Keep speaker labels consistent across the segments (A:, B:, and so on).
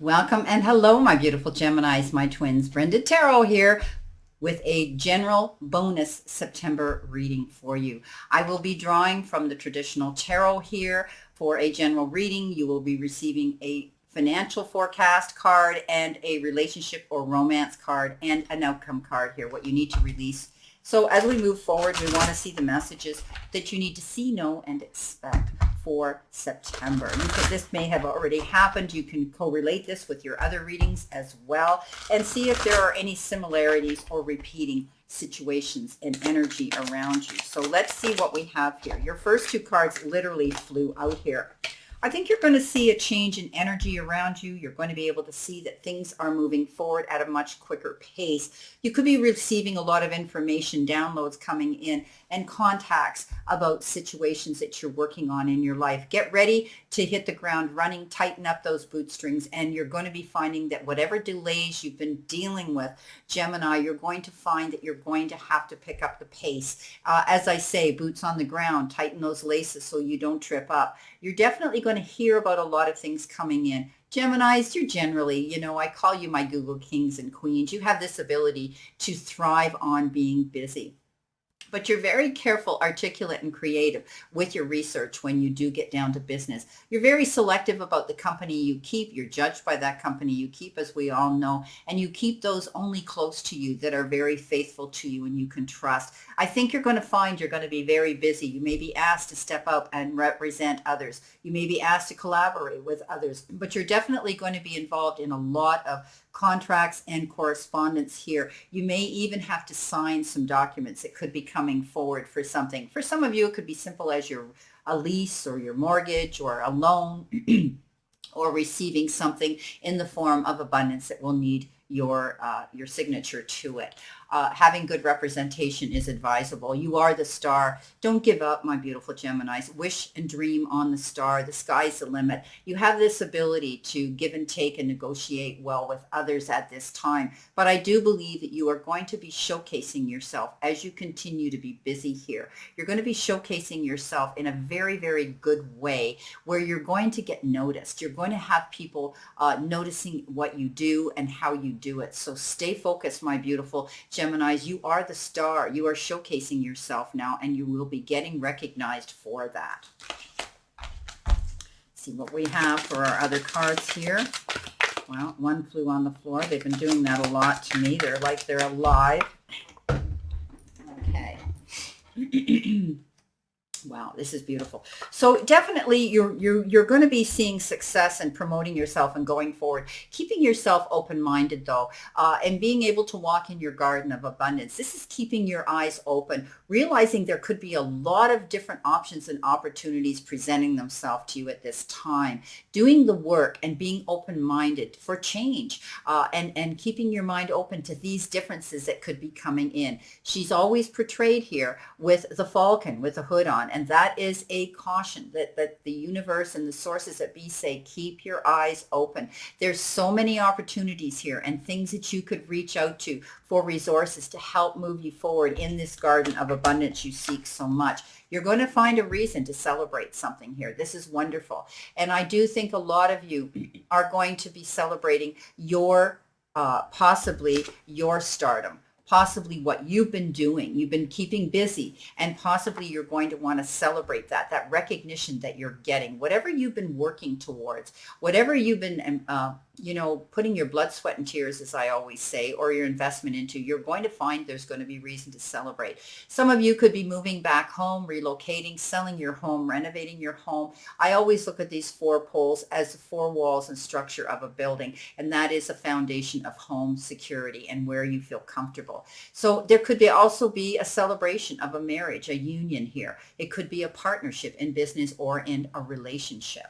A: Welcome and hello, my beautiful Geminis, my twins. Brenda Tarot here with a general bonus September reading for you. I will be drawing from the traditional tarot here for a general reading. You will be receiving a financial forecast card and a relationship or romance card and an outcome card here, what you need to release. So as we move forward, we want to see the messages that you need to see, know, and expect for September. This may have already happened. You can correlate this with your other readings as well and see if there are any similarities or repeating situations and energy around you. So let's see what we have here. Your first two cards literally flew out here. I think you're going to see a change in energy around you. You're going to be able to see that things are moving forward at a much quicker pace. You could be receiving a lot of information, downloads coming in, and contacts about situations that you're working on in your life. Get ready to hit the ground running, tighten up those bootstrings, and you're going to be finding that whatever delays you've been dealing with, Gemini, you're going to find that you're going to have to pick up the pace. As I say, boots on the ground, tighten those laces so you don't trip up. You're definitely going to hear about a lot of things coming in. Geminis, you're generally, I call you my Google kings and queens. You have this ability to thrive on being busy. But you're very careful, articulate, and creative with your research when you do get down to business. You're very selective about the company you keep. You're judged by that company you keep, as we all know, and you keep those only close to you that are very faithful to you and you can trust. I think you're going to find you're going to be very busy. You may be asked to step out and represent others. You may be asked to collaborate with others, but you're definitely going to be involved in a lot of contracts and correspondence here. You may even have to sign some documents that could be coming forward for something. For some of you, it could be simple as a lease or your mortgage or a loan or receiving something in the form of abundance that will need your signature to it. Having good representation is advisable. You are the star. Don't give up, my beautiful Geminis. Wish and dream on the star. The sky's the limit. You have this ability to give and take and negotiate well with others at this time. But I do believe that you are going to be showcasing yourself as you continue to be busy here. You're going to be showcasing yourself in a very, very good way where you're going to get noticed. You're going to have people noticing what you do and how you do it. So stay focused, my beautiful Geminis. You are the star. You are showcasing yourself now, and you will be getting recognized for that. Let's see what we have for our other cards here. Well, one flew on the floor. They've been doing that a lot to me. They're like they're alive. Okay. Wow, this is beautiful. So definitely you're going to be seeing success and promoting yourself and going forward, keeping yourself open-minded though, and being able to walk in your garden of abundance. This is keeping your eyes open, realizing there could be a lot of different options and opportunities presenting themselves to you at this time. Doing the work and being open-minded for change, and keeping your mind open to these differences that could be coming in. She's always portrayed here with the falcon with the hood on. And that is a caution that the universe and the sources that be say, keep your eyes open. There's so many opportunities here and things that you could reach out to for resources to help move you forward in this garden of abundance you seek so much. You're going to find a reason to celebrate something here. This is wonderful. And I do think a lot of you are going to be celebrating your, possibly your stardom. Possibly what you've been doing. You've been keeping busy, and possibly you're going to want to celebrate that recognition that you're getting, whatever you've been working towards, whatever you've been, putting your blood, sweat, and tears, as I always say, or your investment into, you're going to find there's going to be reason to celebrate. Some of you could be moving back home, relocating, selling your home, renovating your home. I always look at these four poles as the four walls and structure of a building, and that is a foundation of home security and where you feel comfortable. So there could also be a celebration of a marriage, a union here. It could be a partnership in business or in a relationship.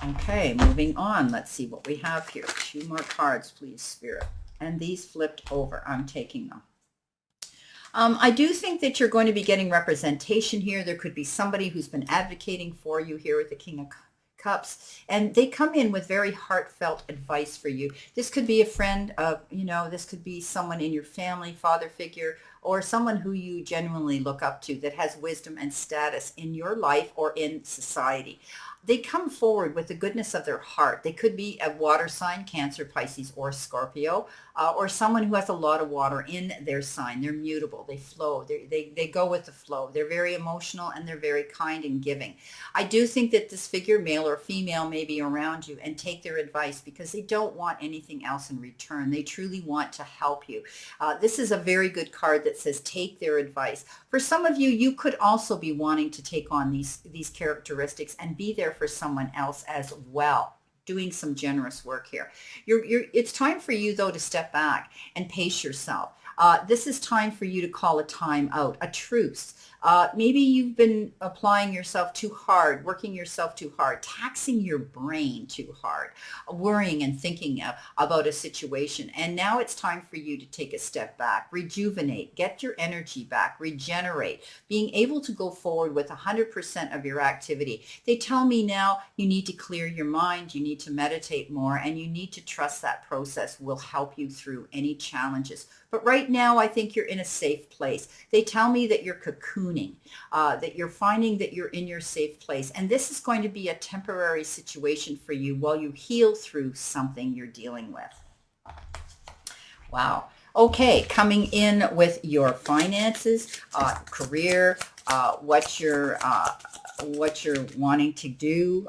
A: Okay, moving on. Let's see what we have here. Two more cards, please, Spirit. And these flipped over. I'm taking them. I do think that you're going to be getting representation here. There could be somebody who's been advocating for you here with the King of Cups, and they come in with very heartfelt advice for you. This could be a friend of, this could be someone in your family, father figure, or someone who you genuinely look up to that has wisdom and status in your life or in society. They come forward with the goodness of their heart. They could be a water sign, Cancer, Pisces, or Scorpio, or someone who has a lot of water in their sign. They're mutable. They flow. They go with the flow. They're very emotional and they're very kind and giving. I do think that this figure, male or female, may be around you, and take their advice because they don't want anything else in return. They truly want to help you. This is a very good card that says take their advice. For some of you, you could also be wanting to take on these characteristics and be there for someone else as well, doing some generous work here. It's time for you, though, to step back and pace yourself. This is time for you to call a time out, a truce. Maybe you've been applying yourself too hard, working yourself too hard, taxing your brain too hard, worrying and thinking about a situation. And now it's time for you to take a step back, rejuvenate, get your energy back, regenerate, being able to go forward with 100% of your activity. They tell me now you need to clear your mind, you need to meditate more, and you need to trust that process will help you through any challenges. But right now, I think you're in a safe place. They tell me that you're cocooning, that you're finding that you're in your safe place. And this is going to be a temporary situation for you while you heal through something you're dealing with. Wow. Okay, coming in with your finances, career, what you're wanting to do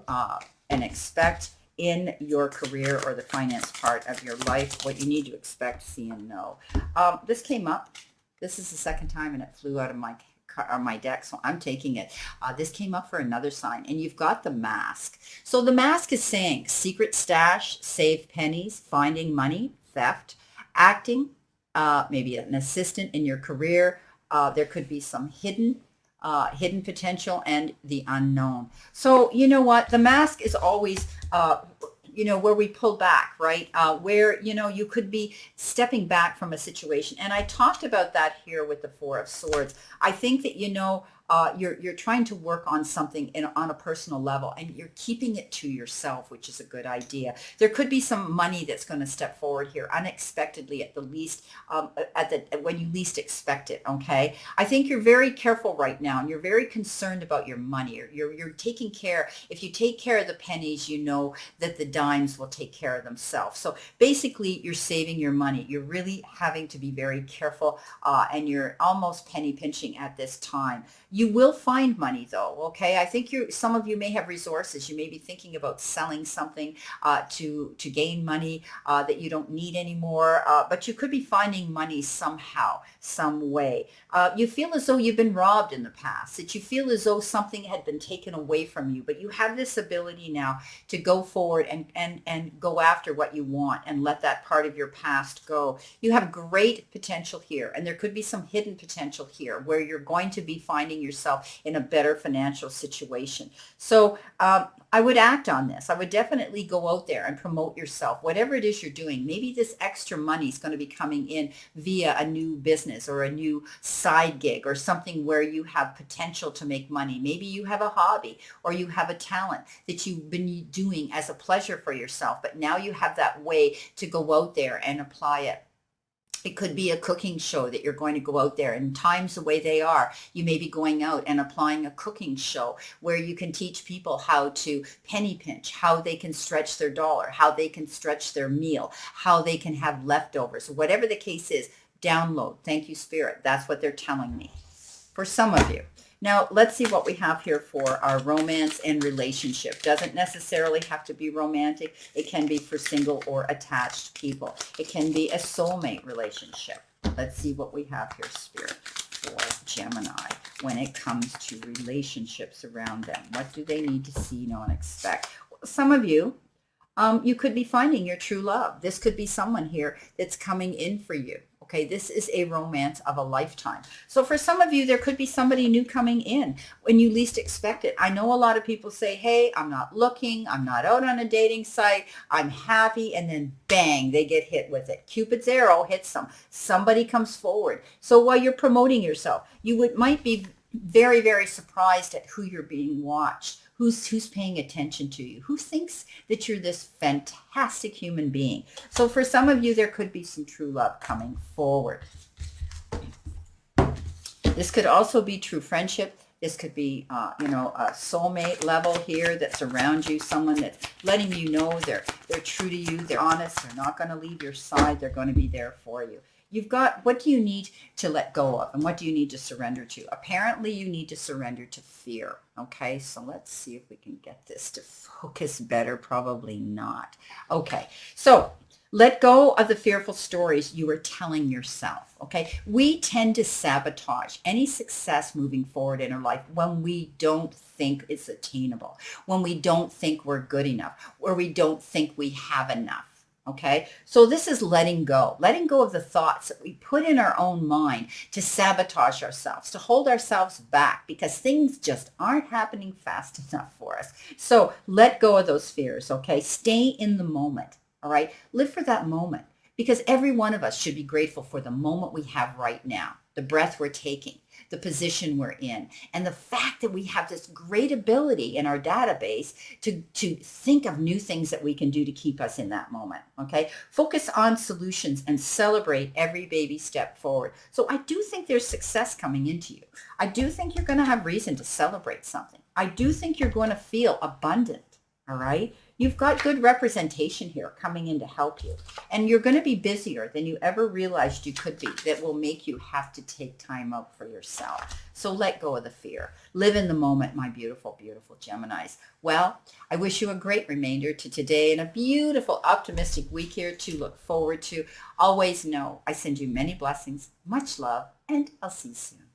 A: and expect in your career or the finance part of your life, what you need to expect, see, and know. This came up. This is the second time, and it flew out of my deck, so I'm taking it. This came up for another sign, and you've got the mask. So the mask is saying secret stash, save pennies, finding money, theft, acting, maybe an assistant in your career. There could be some hidden potential and the unknown. So you know what? The mask is always, where we pull back, right? Where, you could be stepping back from a situation. And I talked about that here with the Four of Swords. I think that, you're trying to work on something on a personal level, and you're keeping it to yourself, which is a good idea. There could be some money that's going to step forward here unexpectedly at the least, when you least expect it. Okay. I think you're very careful right now, and you're very concerned about your money. You're taking care. If you take care of the pennies, you know that the dimes will take care of themselves. So basically you're saving your money. You're really having to be very careful, and you're almost penny pinching at this time. You will find money, though, okay? I think some of you may have resources. You may be thinking about selling something to gain money that you don't need anymore, but you could be finding money somehow, some way. You feel as though you've been robbed in the past, that you feel as though something had been taken away from you, but you have this ability now to go forward and go after what you want and let that part of your past go. You have great potential here, and there could be some hidden potential here where you're going to be finding yourself in a better financial situation. So I would act on this. I would definitely go out there and promote yourself, whatever it is you're doing. Maybe this extra money is going to be coming in via a new business or a new side gig or something where you have potential to make money. Maybe you have a hobby or you have a talent that you've been doing as a pleasure for yourself, but now you have that way to go out there and apply it. It could be a cooking show that you're going to go out there, and times the way they are, you may be going out and applying a cooking show where you can teach people how to penny pinch, how they can stretch their dollar, how they can stretch their meal, how they can have leftovers. Whatever the case is, download. Thank you, Spirit. That's what they're telling me for some of you. Now, let's see what we have here for our romance and relationship. Doesn't necessarily have to be romantic. It can be for single or attached people. It can be a soulmate relationship. Let's see what we have here, Spirit, for Gemini when it comes to relationships around them. What do they need to see, know, and expect? Some of you, you could be finding your true love. This could be someone here that's coming in for you. Okay, this is a romance of a lifetime. So for some of you, there could be somebody new coming in when you least expect it. I know a lot of people say, hey, I'm not looking. I'm not out on a dating site. I'm happy. And then bang, they get hit with it. Cupid's arrow hits them. Somebody comes forward. So while you're promoting yourself, you might be very, very surprised at who you're being watched. Who's paying attention to you? Who thinks that you're this fantastic human being? So for some of you, there could be some true love coming forward. This could also be true friendship. This could be, a soulmate level here that's around you, someone that's letting you know they're true to you, they're honest, they're not going to leave your side, they're going to be there for you. You've got, what do you need to let go of, and what do you need to surrender to? Apparently, you need to surrender to fear. Okay, so let's see if we can get this to focus better. Probably not. Okay, so let go of the fearful stories you are telling yourself, okay? We tend to sabotage any success moving forward in our life when we don't think it's attainable, when we don't think we're good enough, or we don't think we have enough, okay? So this is letting go of the thoughts that we put in our own mind to sabotage ourselves, to hold ourselves back because things just aren't happening fast enough for us. So let go of those fears, okay? Stay in the moment. All right. Live for that moment because every one of us should be grateful for the moment we have right now, the breath we're taking, the position we're in, and the fact that we have this great ability in our database to think of new things that we can do to keep us in that moment. Okay. Focus on solutions and celebrate every baby step forward. So I do think there's success coming into you. I do think you're going to have reason to celebrate something. I do think you're going to feel abundant. All right. You've got good representation here coming in to help you. And you're going to be busier than you ever realized you could be. That will make you have to take time out for yourself. So let go of the fear. Live in the moment, my beautiful, beautiful Geminis. Well, I wish you a great remainder to today and a beautiful, optimistic week here to look forward to. Always know I send you many blessings, much love, and I'll see you soon.